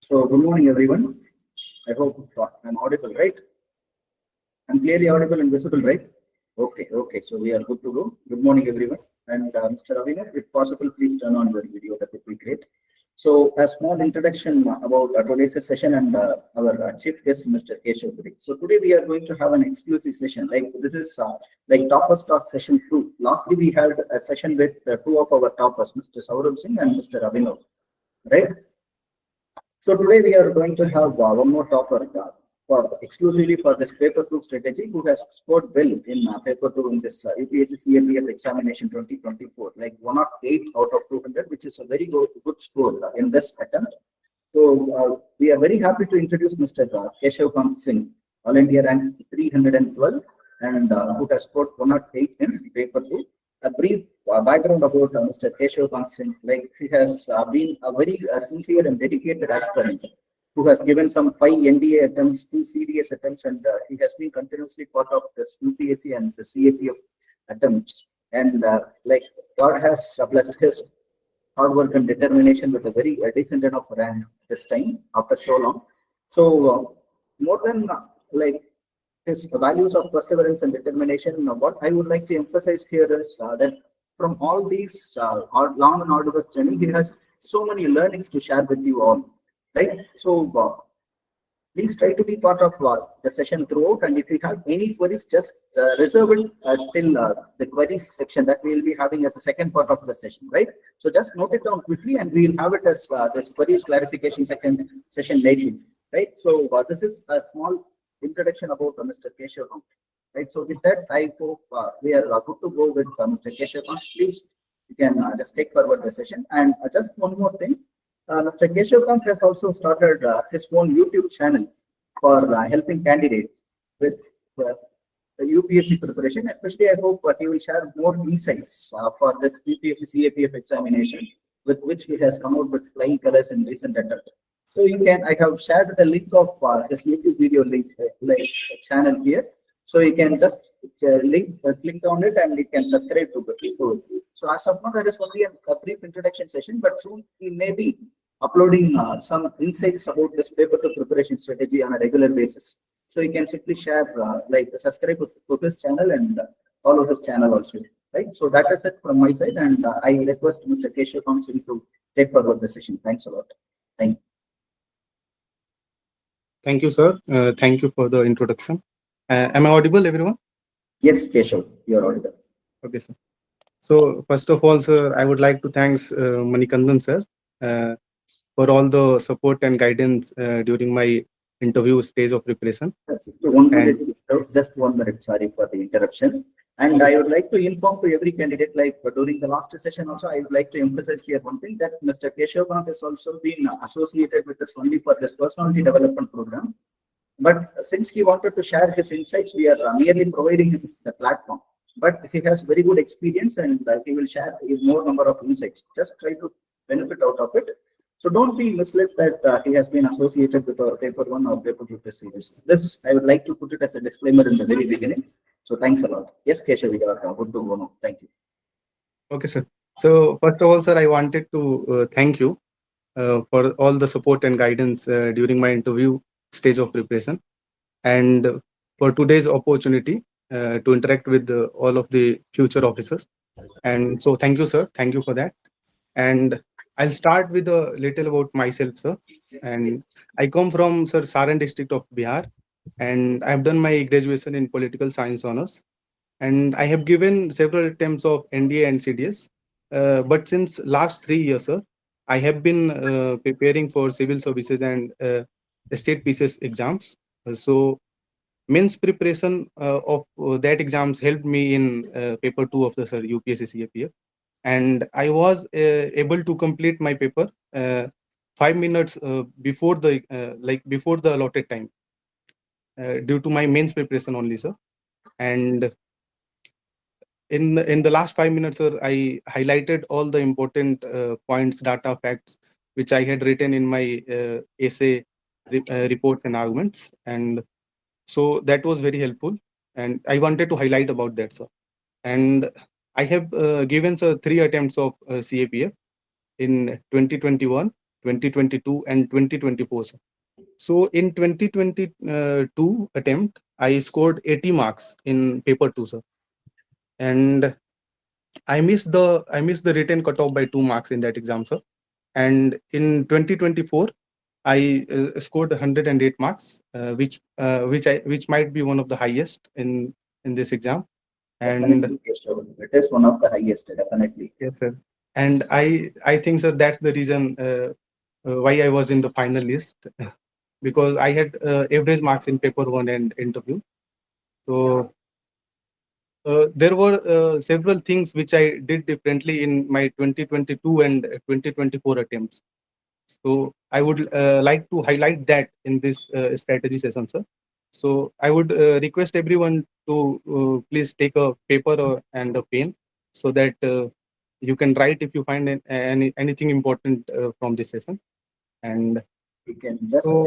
So good morning, everyone. I hope I'm audible, right? I'm clearly audible and visible, right? Okay. So we are good to go. Good morning, everyone. And Mr. Abhinav, if possible, please turn on your video. That would be great. So a small introduction about today's session and our chief guest, Mr. Keshav. So today we are going to have an exclusive session. Like this is like Toppers Talk session 2. Lastly, we had a session with two of our toppers, Mr. Saurabh Singh and Mr. Abhinav, right? So today we are going to have one more topper for exclusively for this paper-2 strategy, who has scored well in paper-2 in this UPSC CAPF examination 2024, like 108 out of 200, which is a very good score in this attempt. So we are very happy to introduce Mr. Keshav Kant Singh, All India rank 312, and who has scored 108 in paper-2. A brief background about Mr. Keshav Kant Singh, like he has been a very sincere and dedicated aspirant who has given some 5 NDA attempts, 2 CDS attempts, and he has been continuously part of this UPSC and the CAPF attempts. And like God has blessed his hard work and determination with a very decent enough rank this time after so long. So more than like his values of perseverance and determination, what I would like to emphasize here is that from all these long and arduous journey, he has so many learnings to share with you all, right? So please try to be part of the session throughout, and if you have any queries, just reserve it till the queries section that we will be having as a second part of the session, right? So just note it down quickly, and we will have it as this queries clarification session later, right? So this is a small introduction about Mr. Keshav Kant, right? So with that, I hope we are good to go with Mr. Keshav Kant. Please, you can just take forward the session. And just one more thing, Mr. Keshav Kant has also started his own YouTube channel for helping candidates with the UPSC preparation. Especially, I hope he will share more insights for this UPSC CAPF examination, with which he has come out with flying colors in recent attempt. So you can, I have shared the link of this YouTube video link channel here. So you can just click on it and you can subscribe to the. So as of now, there is only a brief introduction session, but soon we may be uploading some insights about this paper-2 preparation strategy on a regular basis. So you can simply share, subscribe to his channel and follow his channel also, right? So that is it from my side, and I request Mr. Keshav Kant Singh to take forward the session. Thanks a lot. Thank you. Thank you, sir. Thank you for the introduction. Am I audible, everyone? Yes, Keshav, you are audible. Okay, sir. So first of all, sir, I would like to thank Manikandan, sir, for all the support and guidance during my interview stage of preparation. Just 1 minute, just 1 minute, sorry for the interruption. And I would like to inform to every candidate, like during the last session also, I would like to emphasize here one thing, that Mr. Keshav Kant has also been associated with us only for this personality development program. But since he wanted to share his insights, we are merely providing him the platform. But he has very good experience, and he will share more number of insights. Just try to benefit out of it. So don't be misled that he has been associated with our paper-1 or paper-2 test series. This, I would like to put it as a disclaimer in the very beginning. So thanks a lot. Yes, Keshav, we are good to go now. Thank you. Okay, sir. So first of all, sir, I wanted to thank you for all the support and guidance during my interview stage of preparation, and for today's opportunity to interact with all of the future officers. And so thank you, sir. Thank you for that. And I'll start with a little about myself, sir. And I come from, sir, Saran district of Bihar, and I've done my graduation in political science honors. And I have given several attempts of NDA and CDS. But since last 3 years, sir, I have been preparing for civil services and state PCS exams. So means preparation of that exams helped me in paper-2 of the sir UPSC CAPF. And I was able to complete my paper 5 minutes before the before the allotted time due to my mains preparation only, sir. And in the last 5 minutes, sir, I highlighted all the important points, data, facts, which I had written in my essay reports and arguments. And so that was very helpful. And I wanted to highlight about that, sir. And I have given, sir, 3 attempts of CAPF in 2021, 2022 and 2024. Sir. So in 2022 attempt, I scored 80 marks in paper 2, sir. And I missed the written cutoff by 2 marks in that exam, sir. And in 2024, I scored 108 marks, which might be one of the highest in this exam. And Definitely, Keshav. It is one of the highest, definitely. yes, sir. And I think, sir, that's the reason why I was in the final list, because I had average marks in paper 1 and interview. So there were several things which I did differently in my 2022 and 2024 attempts. So I would like to highlight that in this strategy session, sir. So I would request everyone to please take a paper and a pen so that you can write if you find anything important from this session. And We can just so,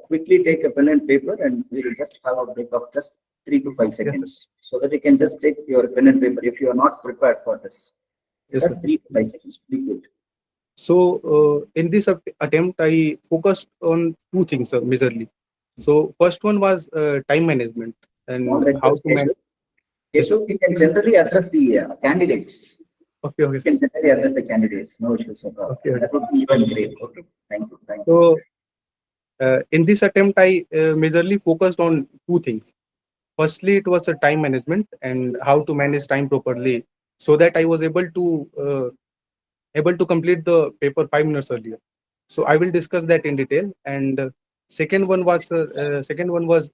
quickly take a pen and paper, and we will just have a break of just 3 to 5 seconds, so that you can just take your pen and paper if you are not prepared for this. yes, Just sir. 3 to 5 seconds. Be quick. So in this attempt, I focused on two things, majorly. So first one was time management Small and how request, to manage. Yes, sir. Keshav, you can generally address the candidates. Okay, okay, You sir. can generally address the candidates. No issues at all. Okay, okay. That would be even great. Okay. Thank you. Thank you. So in this attempt, I majorly focused on two things. Firstly, it was a time management and how to manage time properly, so that I was able to complete the paper 5 minutes earlier. So I will discuss that in detail. And second one was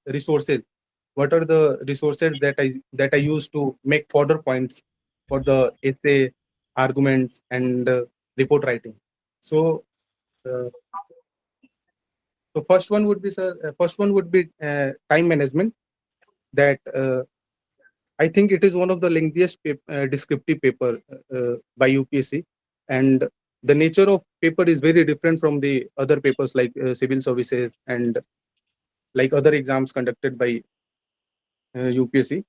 resources. What are the resources that I use to make further points for the essay, arguments, and report writing? So uh, first one would be, sir. First one would be time management. That I think it is one of the lengthiest descriptive paper by UPSC, and the nature of paper is very different from the other papers like civil services and like other exams conducted by UPSC.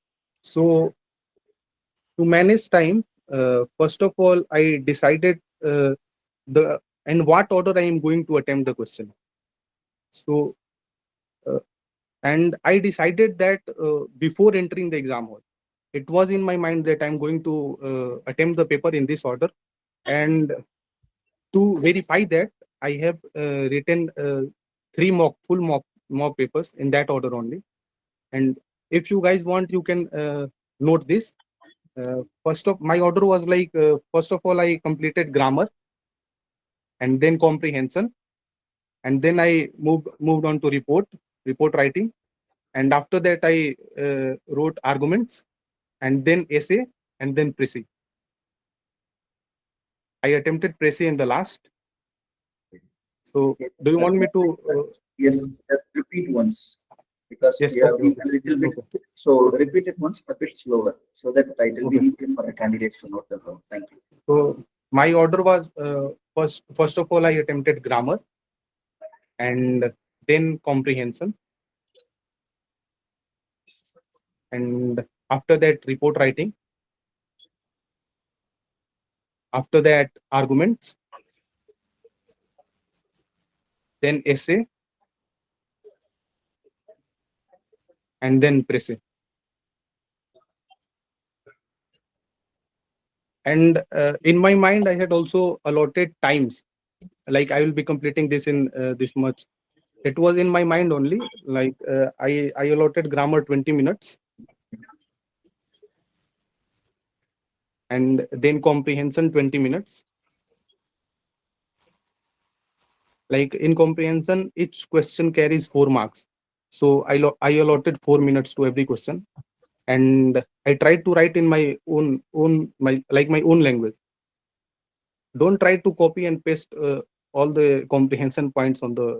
So to manage time, first of all, I decided the in what order I am going to attempt the question. So uh, and I decided that before entering the exam hall. It was in my mind that I'm going to attempt the paper in this order. And to verify that, I have written three mock papers in that order only. And if you guys want, you can note this. First of my order was like first of all I completed grammar and then comprehension, and then I moved on to report writing, and after that I wrote arguments, and then essay, and then précis. I attempted précis in the last. So Okay. do you A want me small to? request. Yes, just repeat once, because Yes. we have Okay. been Okay. a little bit. Okay. So repeat it once a bit slower, so that it will be Okay. easier for the candidates to note the word. Thank you. So my order was first of all I attempted grammar, and then comprehension, and after that report writing, after that arguments, then essay, and then précis. And in my mind, I had also allotted times. Like I will be completing this in this much. It was in my mind only. Like I allotted grammar 20 minutes, and then comprehension 20 minutes. Like in comprehension, each question carries 4 marks. So I allotted 4 minutes to every question, and I tried to write in my own language. Don't try to copy and paste all the comprehension points on the.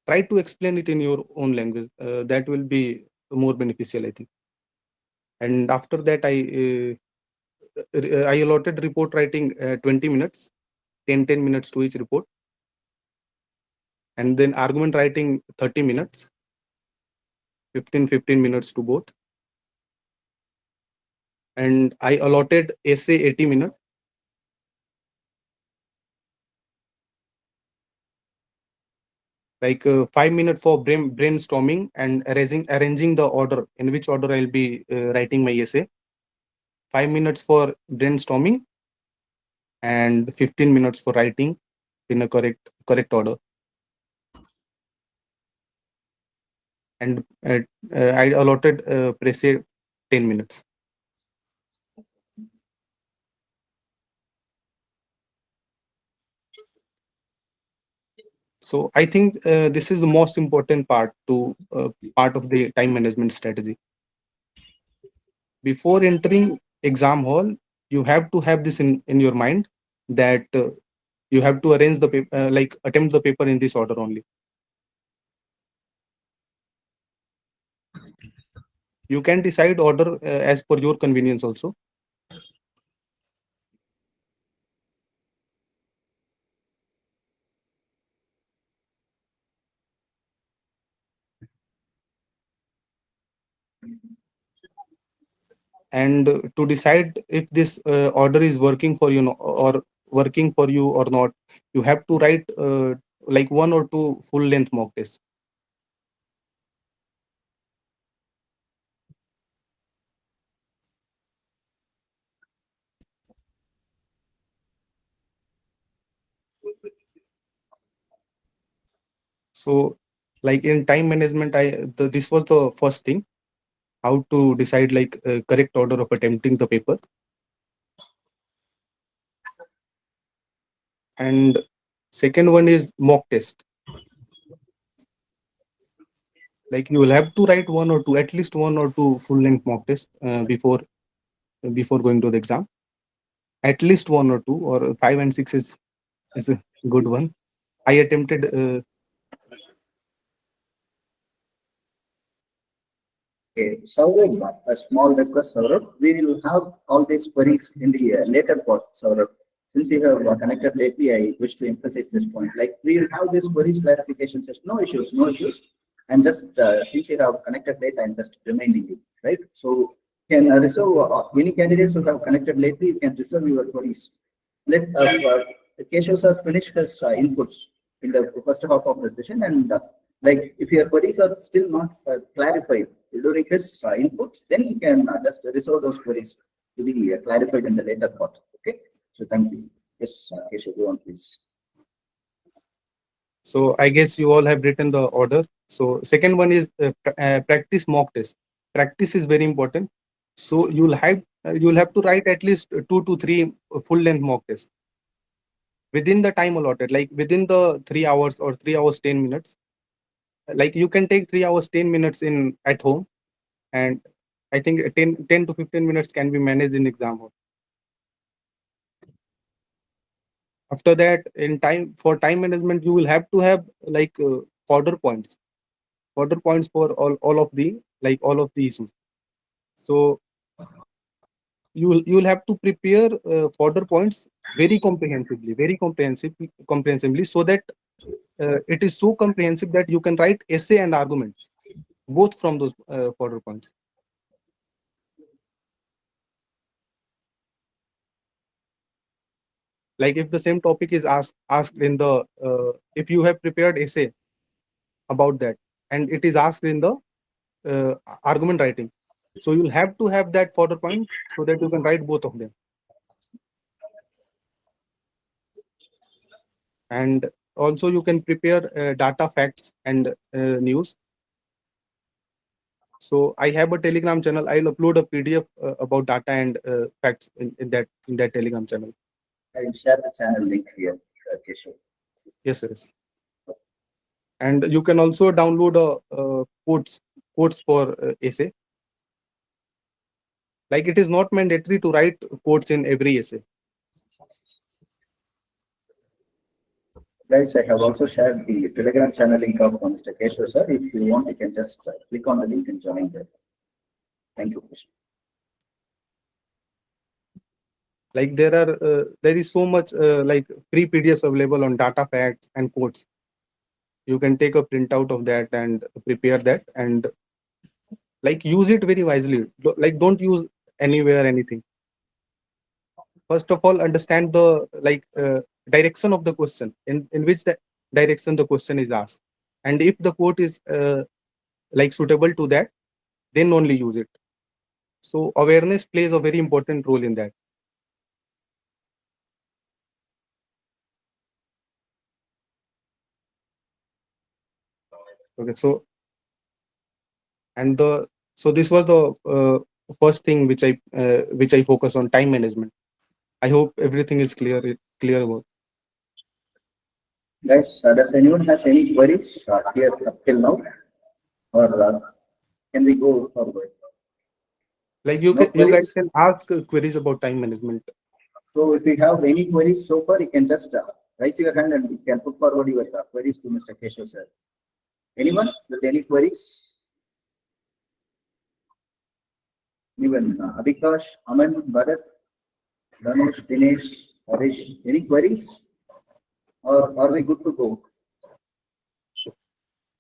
Try to explain it in your own language. That will be more beneficial, I think. And after that, I allotted report writing 20 minutes, 10 minutes to each report, and then argument writing 30 minutes, 15 minutes to both. And I allotted essay 80 minutes, like 5 minutes for brainstorming and arranging the order in which order I'll be writing my essay. 5 minutes for brainstorming and 15 minutes for writing in a correct order. And I allotted Pressay 10 minutes. So I think this is the most important part of the time management strategy. Before entering exam hall, you have to have this in your mind that you have to arrange the paper, like attempt the paper in this order only. You can decide order as per your convenience also. And to decide if this order is working for you or working for you or not, you have to write like 1 or 2 full length mock tests. So like in time management, this was the first thing, how to decide like correct order of attempting the paper. And second one is mock test. Like you will have to write 1 or 2, at least 1 or 2 full length mock tests before going to the exam. At least 1 or 2, or 5 and 6 is a good one. I attempted Okay, Saurabh, a small request, Saurabh. We will have all these queries in the later part, Saurabh. Since you have connected lately, I wish to emphasize this point. Like we will have these queries clarification session. No issues, no issues. I'm just since you have connected late, I'm just reminding you, right? So can reserve any candidates who have connected lately. You can reserve your queries. Let Keshav sir finish his inputs in the first half of the session, and like if your queries are still not clarified during his inputs, then he can just resolve those queries to be clarified in the later part. Okay, so thank you. Yes, Keshav, go on, please. So I guess you all have written the order. So second one is practice mock test. Practice is very important. So you'll have to write at least 2 to 3 full length mock tests within the time allotted, like within the 3 hours or 3 hours 10 minutes. Like you can take 3 hours 10 minutes in at home, and I think 10 to 15 minutes can be managed in exam hall. After that, in time management, you will have to have like order points for all of the issues. So you'll have to prepare fodder points very comprehensively, so that it is so comprehensive that you can write essay and arguments both from those fodder points. Like if the same topic is asked in the if you have prepared essay about that and it is asked in the argument writing, so you'll have to have that fodder point so that you can write both of them. And also you can prepare data, facts, and news. So I have a Telegram channel. I'll upload a PDF about data and facts in that Telegram channel. I will share the channel link here, Keshav. Yes, sir. And you can also download quotes for essay. Like it is not mandatory to write quotes in every essay. Guys, I have also shared the Telegram channel link of Mr. Keshav sir. If you want, you can just click on the link and join there. Thank you, Keshav. Like there is so much like free PDFs available on data, facts, and quotes. You can take a printout of that and prepare that and like use it very wisely. Like don't use anywhere anything. First of all, understand the direction of the question, in which direction the question is asked. and if the quote is like suitable to that, then only use it. So awareness plays a very important role in that. Okay, so and the so this was the first thing which I focus on, time management. I hope everything is clear about. Guys, does anyone has any queries here up till now, or can we go forward? Like No you guys queries. can ask queries about time management. So if you have any queries so far, you can just raise your hand and you can put forward your queries to Mr. Keshav sir. Anyone with any queries? Even Abhikash, Aman, Bharat, Dhanush, Dinesh, Harish, any queries? Or are we good to go?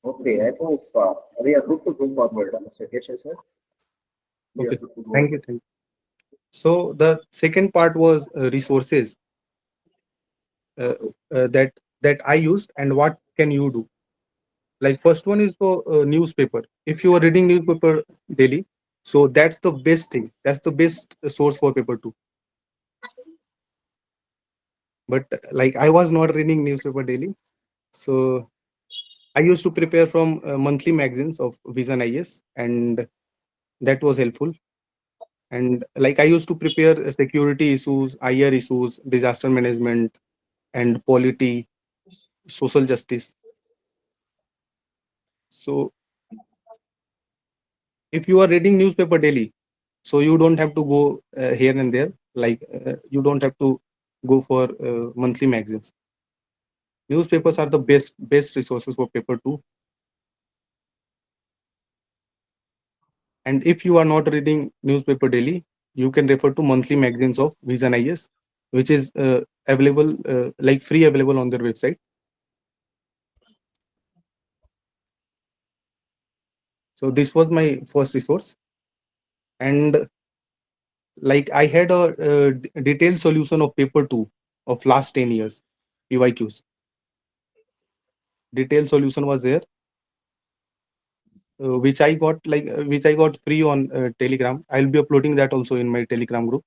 Okay, I hope we are good to go forward, Mr. Keshav sir. We are Okay, good to go. thank you. So the second part was resources uh, that I used, and what can you do? Like first one is for newspaper. If you are reading newspaper daily, so that's the best thing. That's the best source for paper 2. But like I was not reading newspaper daily, so I used to prepare from monthly magazines of Vision IS, and that was helpful. And like I used to prepare security issues, IR issues, disaster management, and polity, social justice. So if you are reading newspaper daily, so you don't have to go here and there. Like you don't have to go for monthly magazines. Newspapers are the best resources for paper 2. And if you are not reading newspaper daily, you can refer to monthly magazines of Vision IS, which is available like free available on their website. So this was my first resource, and like I had a detailed solution of paper 2 of last 10 years PYQs. Detailed solution was there, which I got free on Telegram. I'll be uploading that also in my Telegram group.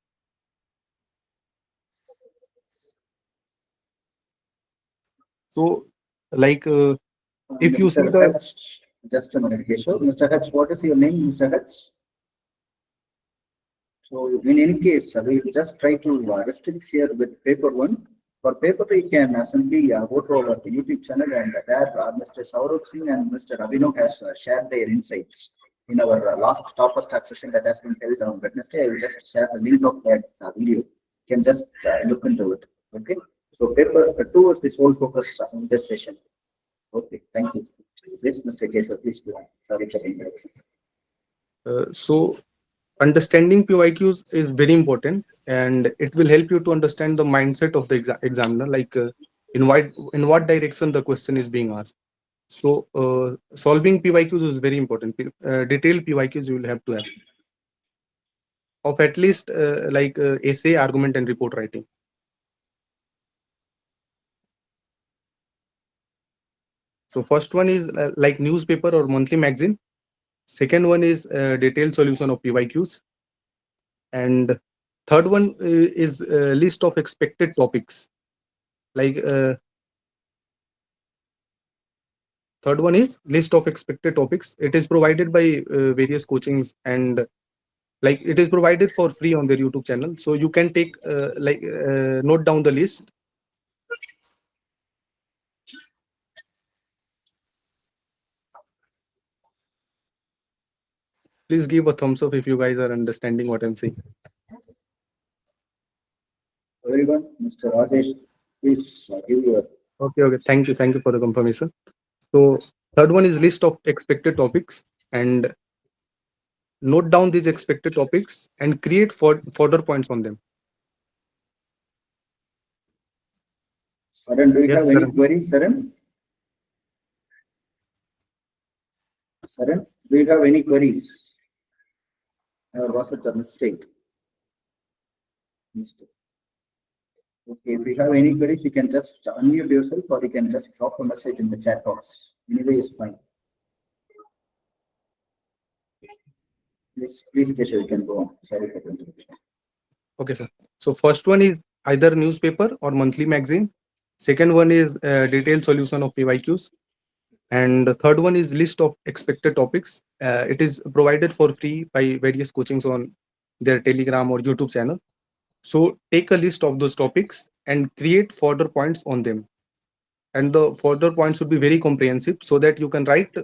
So like if you see Mr. the Hatch, just a minute, Keshav. Mr. Hatch, what is your name, Mr. Hatch? So in any case, we will just try to restrict here with paper 1. For paper 2, you can simply go to our YouTube channel, and there Mr. Saurabh Singh and Mr. Abhinav has shared their insights in our last topper start session that has been held on Wednesday. I will just share the link of that video. You can just look into it. Okay. So paper 2 was the sole focus in this session. Okay, thank you. Yes, Mr. Keshav, please go on. Sorry for the interruption. so understanding PYQs is very important, and it will help you to understand the mindset of the examiner, like in what direction the question is being asked. So solving PYQs is very important. Detailed PYQs you will have to have of at least essay, argument, and report writing. So first one is like newspaper or monthly magazine. Second one is detailed solution of PYQs, and third one is list of expected topics. Like third one is list of expected topics. It is provided by various coachings, and like it is provided for free on their YouTube channel. So you can take note down the list. Please give a thumbs up if you guys are understanding what I'm saying. Everyone, Mr. Rajesh, please give your. Okay. Thank you for the confirmation. So third one is list of expected topics, and note down these expected topics and create further points on them. Saran, do you Yes, have any Karan. queries, Saran? Saran, do you have any queries? Or was it a mistake? Mistake. Okay, if you have any queries, you can just unmute yourself or you can just drop a message in the chat box. Anyway, is fine. Please, Keshav, you can go on. Sorry for the interruption. Okay, sir. So first one is either newspaper or monthly magazine. Second one is detailed solution of PYQs. And the third one is list of expected topics. It is provided for free by various coachings on their Telegram or YouTube channel. So take a list of those topics and create further points on them. And the further points should be very comprehensive so that you can write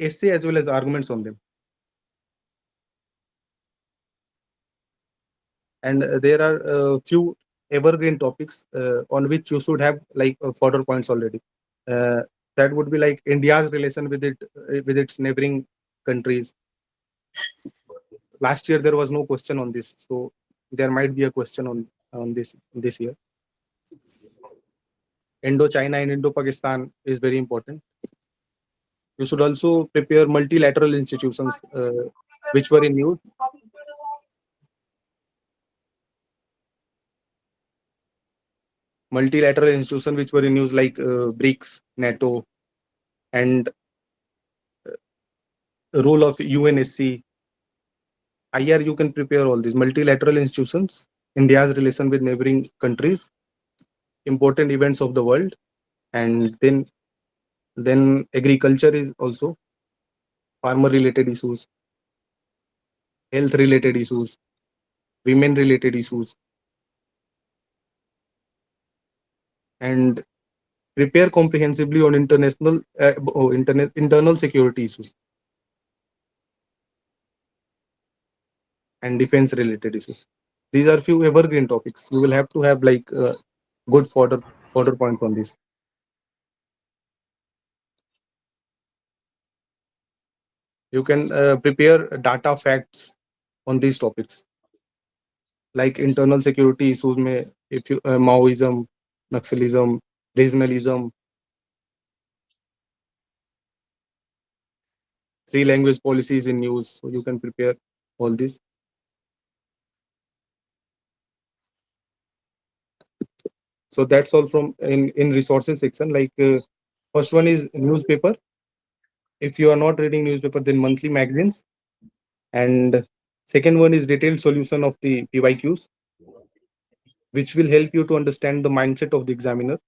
essay as well as arguments on them. And there are a few evergreen topics on which you should have further points already. That would be like India's relation with its neighboring countries. Last year there was no question on this, so there might be a question on this year. Indo-China and Indo-Pakistan is very important. You should also prepare multilateral institutions which were in use. Multilateral institutions which were in use like BRICS, NATO, and role of UNSC. IR, you can prepare all these multilateral institutions, India's relation with neighboring countries, important events of the world, and then agriculture is also farmer related issues, health related issues, women related issues, and prepare comprehensively on internal security issues and defense related issues. These are few evergreen topics. You will have to have good further points on this. You can prepare data facts on these topics, like internal security issues. If you Maoism, Naxalism, regionalism, 3 language policies in use. So you can prepare all this. So that's all from in resources section. First one is newspaper. If you are not reading newspaper, then monthly magazines. And second one is detailed solution of the PYQs, which will help you to understand the mindset of the examiner.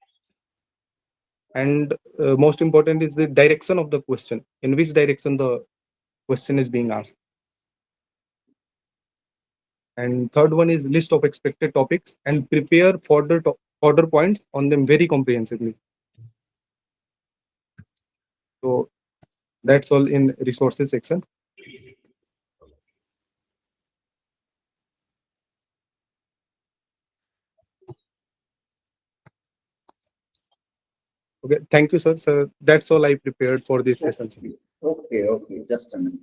And most important is the direction of the question, in which direction the question is being asked. And third one is list of expected topics and prepare further points on them very comprehensively. So that's all in resources section. Okay, thank you, sir. So that's all I prepared for this session. Okay, just a minute.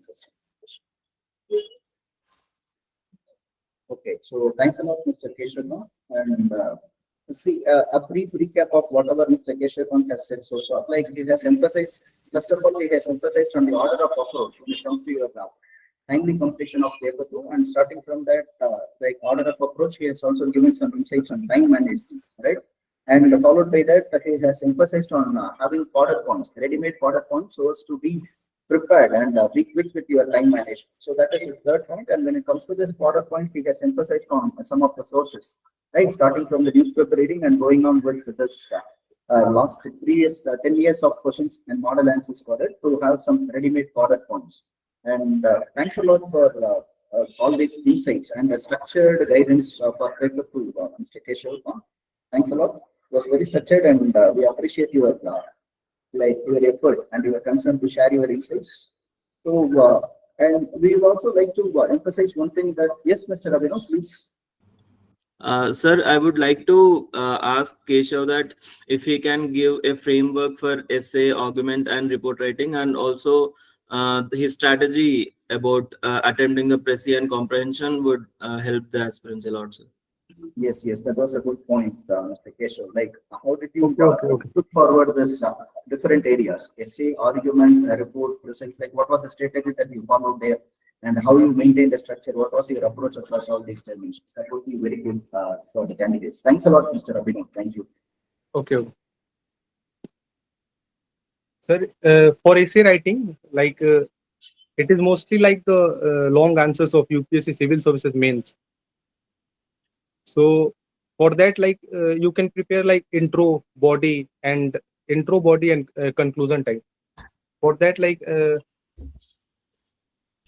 Okay, so thanks a lot, Mr. Keshav. And see, a brief recap of whatever Mr. Keshav Kant has said so far. Like he has emphasized, first of all, he has emphasized on the order of approach when it comes to your timely completion of paper 2, and starting from that, order of approach, he has also given some insights on time management, right? And followed by that, he has emphasized on having fodder points, ready-made fodder points, so as to be prepared and be quick with your time management. So that is his third point. And when it comes to this fodder point, he has emphasized on some of the sources, right? Starting from the newspaper reading and going on with this last 3 years, 10 years of questions and model answers for it to have some ready-made fodder points. And thanks a lot for all these insights and the structured guidance for paper 2, Mr. Keshav. Thanks a lot. It was very structured, and we appreciate your your effort and your concern to share your insights. So, and we would also like to emphasize one thing that, yes, Mr. Abhinav, please. Sir, I would like to ask Keshav that if he can give a framework for essay, argument, and report writing, and also his strategy about attempting the Presi and comprehension would help the aspirants a lot, sir. Yes, that was a good point, Mr. Keshav. Like, how did you put forward this different areas, essay, argument, report, precise? Like, what was the strategy that you followed there? and how you maintain the structure. What was your approach across all these dimensions? That would be very good for the candidates. Thanks a lot, Mr. Abhinav. Thank you. Okay. Sir, for essay writing, like it is mostly like the long answers of UPSC Civil Services mains. So for that, like you can prepare like intro, body, and conclusion type. For that, like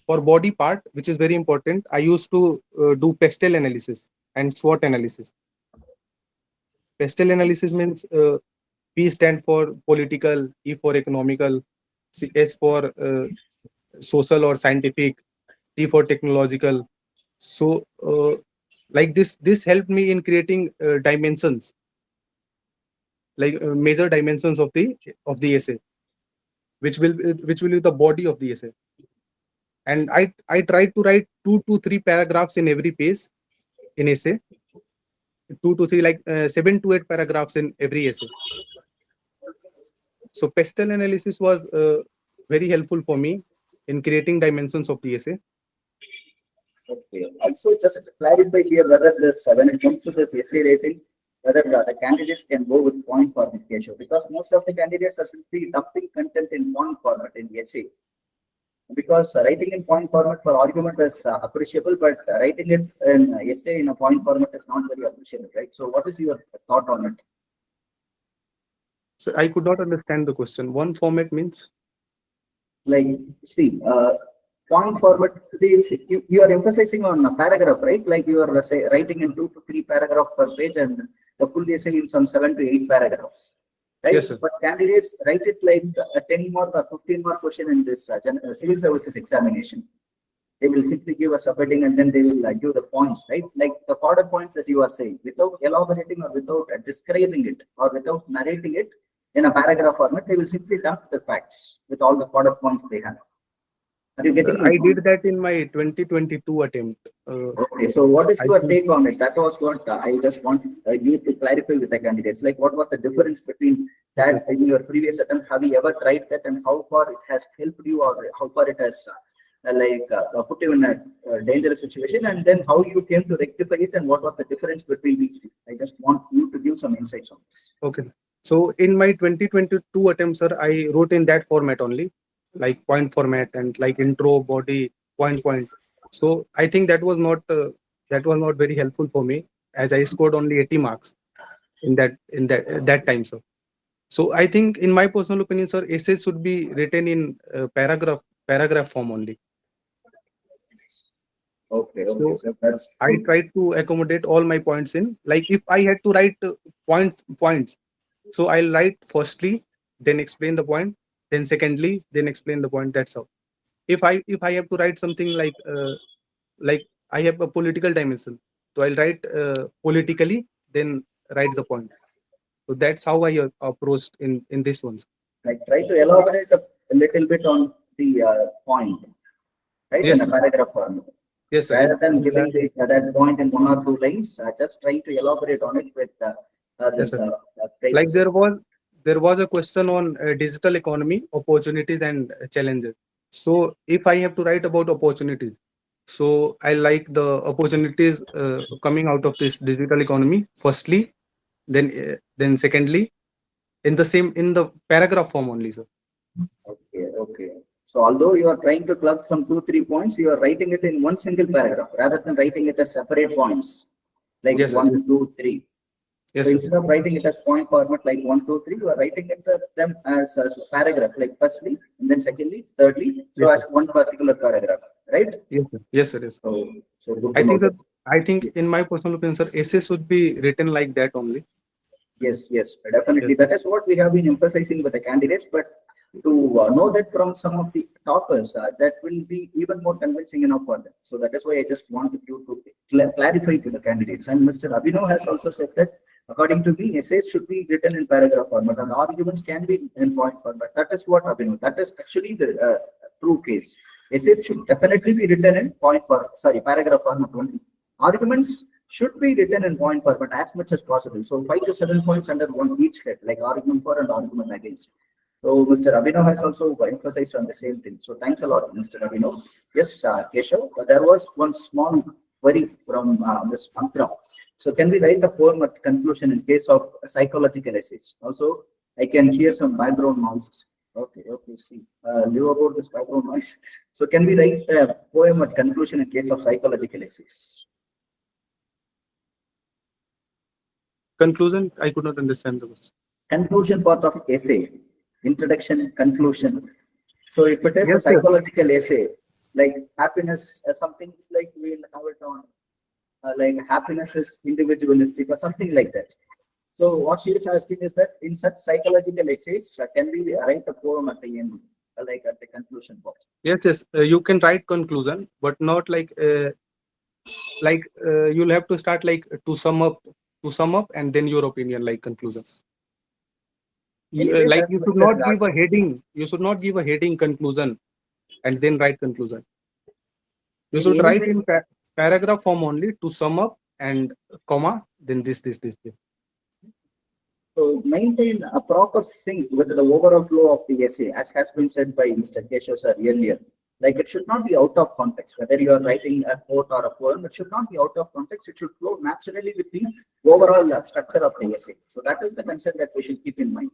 for body part, which is very important, I used to do pestle analysis and SWOT analysis. Pestle analysis means P stand for political, E for economical, S for social or scientific, T for technological. So like this helped me in creating dimensions, like major dimensions of the essay, which will be the body of the essay. And I tried to write 2 to 3 paragraphs in every page in essay, 2 to 3, like 7 to 8 paragraphs in every essay. So pestle analysis was very helpful for me in creating dimensions of the essay. Okay. Also, just to clarify here whether this, when it comes to this essay rating, whether the candidates can go with point format, Keshav, because most of the candidates are simply dumping content in point format in essay. Because writing in point format for argument is appreciable, but writing it in essay in a point format is not very appreciable, right? So, what is your thought on it? So I could not understand the question. One format means? Like, see, point format, you are emphasizing on a paragraph, right? Like you are say, writing in 2 to 3 paragraphs per page and the full essay in some 7 to 8 paragraphs, right? Yes, sir. But candidates write it like a 10 mark or 15 mark question in this civil services examination. They will simply give a subheading and then they will give the points, right? Like the further points that you are saying, without elaborating or without describing it or without narrating it in a paragraph format, they will simply dump the facts with all the further points they have. Are you getting I did that in my 2022 attempt. Okay, so what is your take on it? That was what I just want you to clarify with the candidates. Like, what was the difference between that in your previous attempt? Have you ever tried that, and how far it has helped you, or how far it has put you in a dangerous situation? And then how you came to rectify it, and what was the difference between these two? I just want you to give some insights on this. Okay. So in my 2022 attempt, sir, I wrote in that format only, like point format and like intro, body, point. So I think that was not very helpful for me, as I scored only 80 marks in that time, sir. So I think, in my personal opinion, sir, essays should be written in paragraph form only. Okay. So That's I tried to accommodate all my points in. Like if I had to write points, so I'll write firstly, then explain the point, then secondly, then explain the point. That's how. If I have to write something like I have a political dimension, so I'll write politically, then write the point. So that's how I approached in this one. like try to elaborate a little bit on the point, right? Yes, in a paragraph format. Yes, sir. Rather than giving that point in 1 or 2 lines, just try to elaborate on it with this. Yes, like there was a question on digital economy, opportunities and challenges. So if I have to write about opportunities, so I like the opportunities coming out of this digital economy. Firstly, then secondly, in the paragraph form only, sir. Okay. So although you are trying to club some 2-3 points, you are writing it in one single paragraph rather than writing it as separate points, like Yes, 1, 2, 3. Yes, So sir. instead of writing it as point format like 1, 2, 3, you are writing it them as a paragraph, like firstly, and then secondly, thirdly, so Yes, as one particular paragraph, right? Yes, sir. Yes, sir. Yes. So good I to think know. that I think in my personal opinion, sir, essays should be written like that only. Yes, definitely. Yes. That is what we have been emphasizing with the candidates. But to know that from some of the toppers, that will be even more convincing enough for them. So that is why I just wanted you to clarify to the candidates. And Mr. Abhinav has also said that, according to me, essays should be written in paragraph format and arguments can be in point format. That is what Abhinav. That is actually the true case. Essays should definitely be written in paragraph format only. Arguments should be written in point format as much as possible. So 5 to 7 points under one each head, like argument for and argument against. So Mr. Abhinav has also emphasized on the same thing. So thanks a lot, Mr. Abhinav. Yes, Keshav, there was one small query from Ms. Pankra. So can we write a poem at conclusion in case of psychological essays? Also, I can hear some background noises. Okay, see. Leave about this background noise. So can we write a poem at conclusion in case of psychological essays? Conclusion, I could not understand the question. Conclusion part of essay, introduction, conclusion. So if it is a Yes, sir. psychological essay, like happiness, something like we'll have it on, like happiness is individualistic or something like that. So what she is asking is that in such psychological essays, can we write a poem at the end, like at the conclusion part? Yes, you can write conclusion, but not like you'll have to start like to sum up, and then your opinion, like conclusion. Anyway, Like that's you should Mr. not give a heading. You should not give a heading conclusion, and then write conclusion. You should write in paragraph form only to sum up and comma, then this. So maintain a proper sync with the overall flow of the essay, as has been said by Mr. Keshav sir earlier. Like it should not be out of context. Whether you are writing a quote or a poem, it should not be out of context. It should flow naturally with the overall structure of the essay. So that is the concern that we should keep in mind.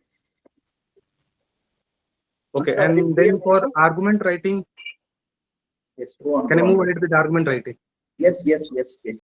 Okay, and then for argument writing, Yes, go on. can I move ahead with argument writing? Yes.